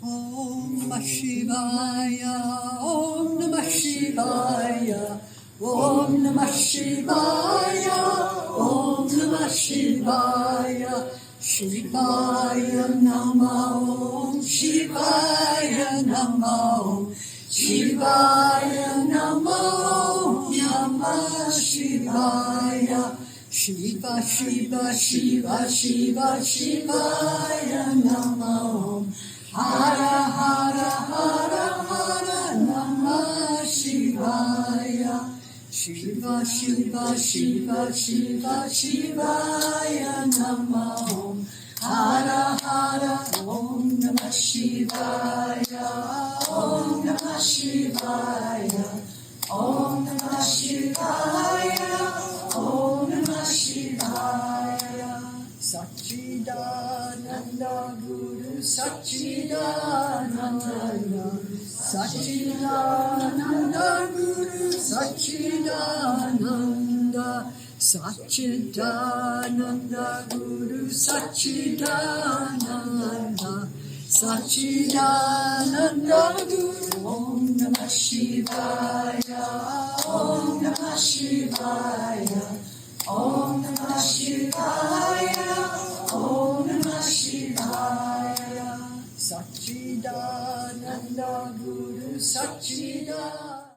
Om Namah Shivaya, Om Namah Shivaya, Om Namah Shivaya, Om Namah Shivaya, Shivaya Namah Om, Shivaya Namah Om, Shivaya Namah Om, Namah Shivaya, Shiva Shiva Shiva Shiva Shivaya Namah Om, Hara Hara Hara Hara Namah Shivaya, Shiva Shiva Shiva Shiva Shivaya Namah Om, Hara Hara Om Namah Shivaya, Om Namah Shivaya, Om Namah Shivaya, Om Namah Shivaya. Satchidananda Guru Satchidananda, Satchidananda Guru Satchidananda, Satchidananda Guru Satchidananda, Satchidananda Guru. Om Namah Shivaya, Om Namah Shivaya, Om Namah Shivaya.